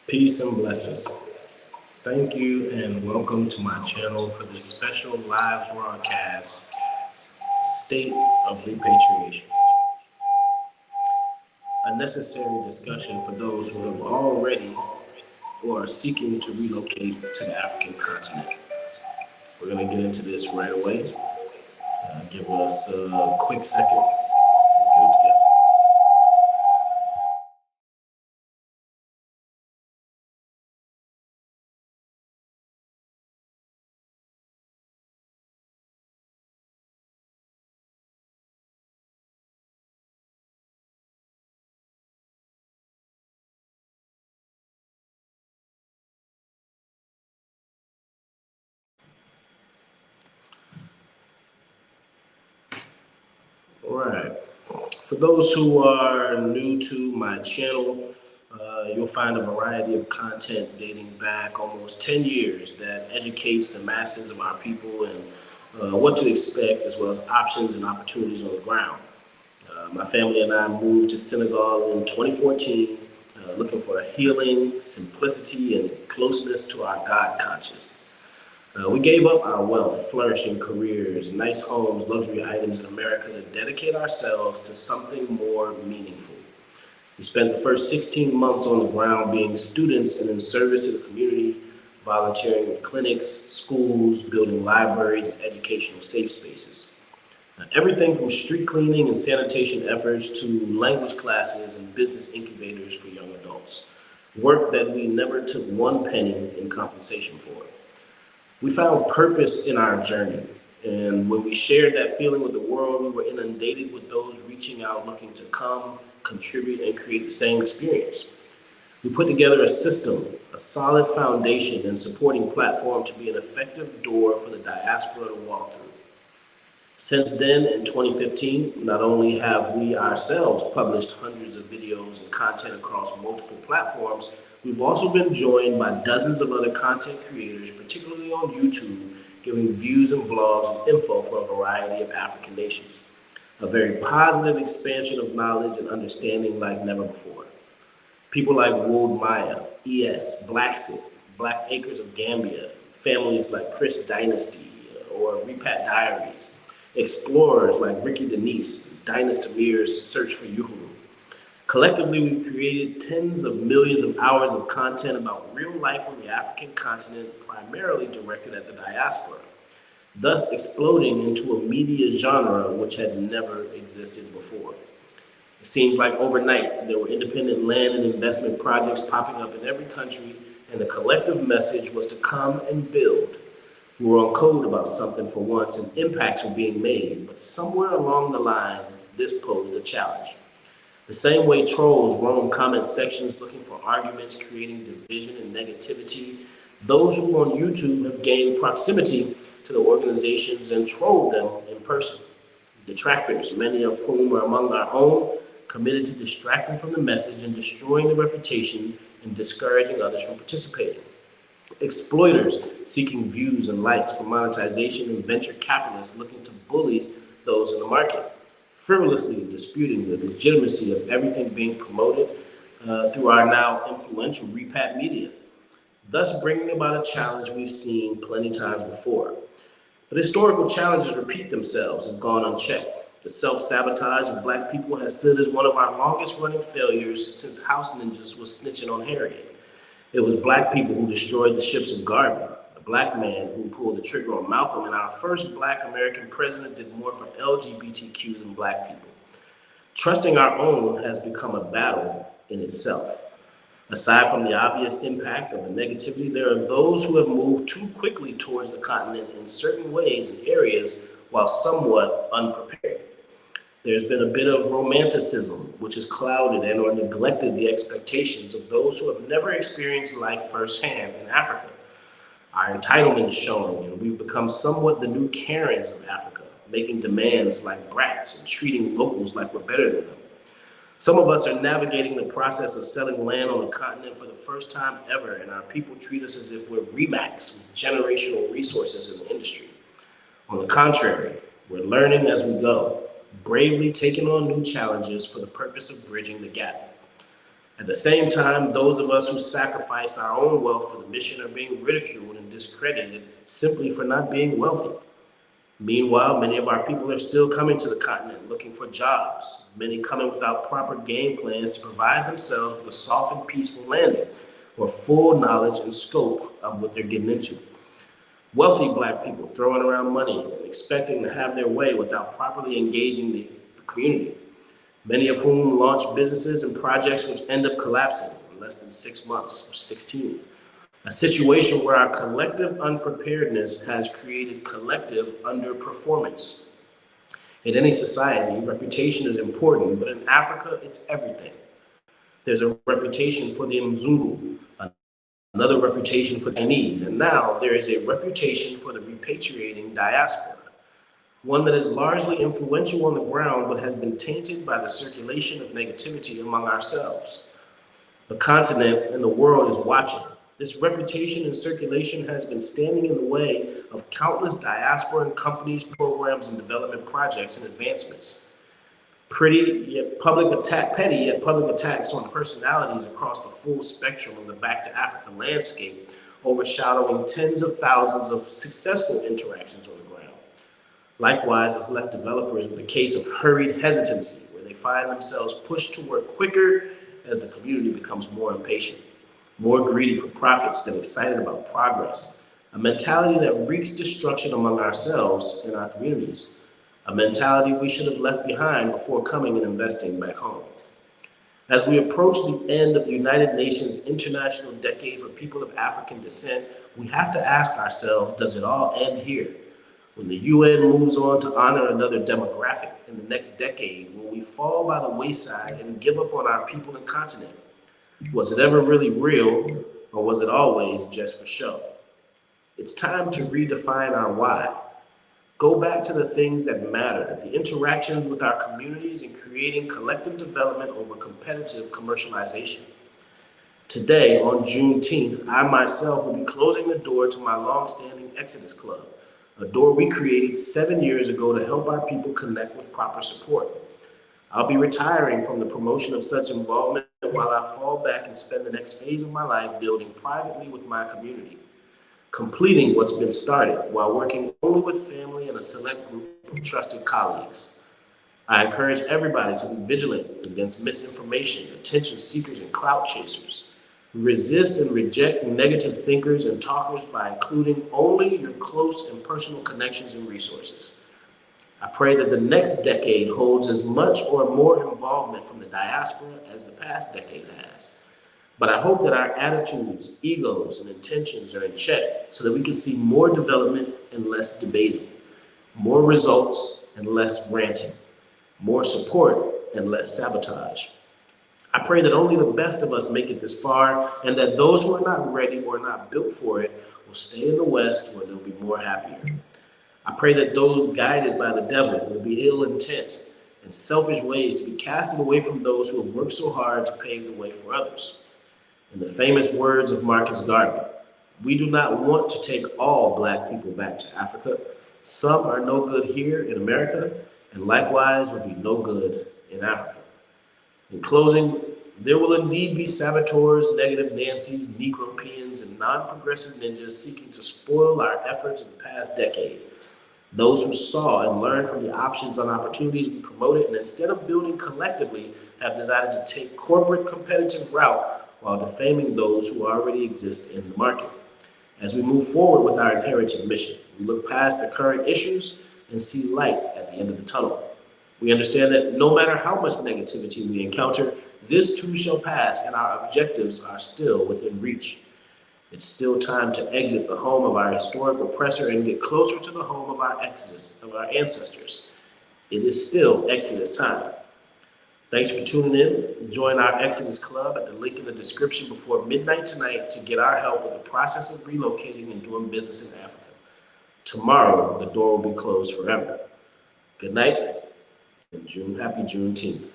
Peace and blessings. Thank you and welcome to my channel for this special live broadcast, State of Repatriation. A necessary discussion for those who have already or are seeking to relocate to the African continent. We're going to get into this right away. Give us a quick second. Let's get it together. All right. For those who are new to my channel, you'll find a variety of content dating back almost 10 years that educates the masses of our people and what to expect, as well as options and opportunities on the ground. My family and I moved to Senegal in 2014, looking for healing, simplicity, and closeness to our God conscious. We gave up our wealth, flourishing careers, nice homes, luxury items in America to dedicate ourselves to something more meaningful. We spent the first 16 months on the ground being students and in service to the community, volunteering in clinics, schools, building libraries, and educational safe spaces. Everything from street cleaning and sanitation efforts to language classes and business incubators for young adults. Work that we never took one penny in compensation for. We found purpose in our journey, and when we shared that feeling with the world, we were inundated with those reaching out looking to come, contribute, and create the same experience. We put together a system, a solid foundation and supporting platform to be an effective door for the diaspora to walk through. Since then, in 2015, not only have we ourselves published hundreds of videos and content across multiple platforms, we've also been joined by dozens of other content creators, particularly on YouTube, giving views and vlogs and info for a variety of African nations. A very positive expansion of knowledge and understanding like never before. People like Wold Maya, ES, Blacksit, Black Acres of Gambia, families like Chris Dynasty or Repat Diaries, explorers like Ricky Denise, Dynasty Mir's Search for Uhuru. Collectively, we've created tens of millions of hours of content about real life on the African continent, primarily directed at the diaspora, thus exploding into a media genre which had never existed before. It seems like overnight, there were independent land and investment projects popping up in every country, and the collective message was to come and build. We were on code about something for once, and impacts were being made, but somewhere along the line, this posed a challenge. The same way trolls roam comment sections looking for arguments, creating division and negativity, those who on YouTube have gained proximity to the organizations and trolled them in person. Detractors, many of whom are among our own, committed to distracting from the message and destroying the reputation and discouraging others from participating. Exploiters seeking views and likes for monetization, and venture capitalists looking to bully those in the market, frivolously disputing the legitimacy of everything being promoted through our now influential Repat media, thus bringing about a challenge we've seen plenty times before. But historical challenges repeat themselves and gone unchecked. The self-sabotage of Black people has stood as one of our longest-running failures since House Ninjas was snitching on Harriet. It was Black people who destroyed the ships of Garvey, a Black man who pulled the trigger on Malcolm, and our first Black American president did more for LGBTQ than Black people. Trusting our own has become a battle in itself. Aside from the obvious impact of the negativity, there are those who have moved too quickly towards the continent in certain ways and areas while somewhat unprepared. There's been a bit of romanticism, which has clouded and or neglected the expectations of those who have never experienced life firsthand in Africa. Our entitlement is showing, and we've become somewhat the new Karens of Africa, making demands like brats and treating locals like we're better than them. Some of us are navigating the process of selling land on the continent for the first time ever, and our people treat us as if we're Remax with generational resources in the industry. On the contrary, we're learning as we go, bravely taking on new challenges for the purpose of bridging the gap. At the same time, those of us who sacrifice our own wealth for the mission are being ridiculed and discredited simply for not being wealthy. Meanwhile, many of our people are still coming to the continent looking for jobs, many coming without proper game plans to provide themselves with a soft and peaceful landing or full knowledge and scope of what they're getting into. Wealthy Black people throwing around money and expecting to have their way without properly engaging the community, many of whom launch businesses and projects which end up collapsing in less than 6 months or 16. A situation where our collective unpreparedness has created collective underperformance. In any society, reputation is important, but in Africa, it's everything. There's a reputation for the Mzungu, another reputation for the Chinese, and now there is a reputation for the repatriating diaspora, one that is largely influential on the ground but has been tainted by the circulation of negativity among ourselves. The continent and the world is watching. This reputation and circulation has been standing in the way of countless diasporan companies, programs, and development projects and advancements. Petty yet public attacks on personalities across the full spectrum of the Back to Africa landscape, overshadowing tens of thousands of successful interactions on the ground. Likewise, it's left developers with a case of hurried hesitancy, where they find themselves pushed to work quicker as the community becomes more impatient, more greedy for profits than excited about progress, a mentality that wreaks destruction among ourselves and our communities, a mentality we should have left behind before coming and investing back home. As we approach the end of the United Nations International Decade for People of African Descent, we have to ask ourselves, does it all end here? When the UN moves on to honor another demographic in the next decade, will we fall by the wayside and give up on our people and continent? Was it ever really real, or was it always just for show? It's time to redefine our why. Go back to the things that matter, the interactions with our communities and creating collective development over competitive commercialization. Today, on Juneteenth, I myself will be closing the door to my long-standing Exodus Club, a door we created 7 years ago to help our people connect with proper support. I'll be retiring from the promotion of such involvement while I fall back and spend the next phase of my life building privately with my community, completing what's been started while working only with family and a select group of trusted colleagues. I encourage everybody to be vigilant against misinformation, attention seekers, and clout chasers. Resist and reject negative thinkers and talkers by including only your close and personal connections and resources. I pray that the next decade holds as much or more involvement from the diaspora as the past decade has. But I hope that our attitudes, egos, and intentions are in check so that we can see more development and less debating, more results and less ranting, more support and less sabotage. I pray that only the best of us make it this far, and that those who are not ready or not built for it will stay in the West where they'll be more happier. I pray that those guided by the devil will be ill intent and selfish ways to be casted away from those who have worked so hard to pave the way for others. In the famous words of Marcus Garvey, we do not want to take all Black people back to Africa. Some are no good here in America, and likewise will be no good in Africa. In closing, there will indeed be saboteurs, negative Nancys, Negropeans, and non-progressive ninjas seeking to spoil our efforts in the past decade. Those who saw and learned from the options and opportunities we promoted, and instead of building collectively, have decided to take corporate competitive route while defaming those who already exist in the market. As we move forward with our inherited mission, we look past the current issues and see light at the end of the tunnel. We understand that no matter how much negativity we encounter, this too shall pass, and our objectives are still within reach. It's still time to exit the home of our historic oppressor and get closer to the home of our exodus, of our ancestors. It is still Exodus time. Thanks for tuning in. Join our Exodus Club at the link in the description before midnight tonight to get our help with the process of relocating and doing business in Africa. Tomorrow, the door will be closed forever. Good night, and happy Juneteenth.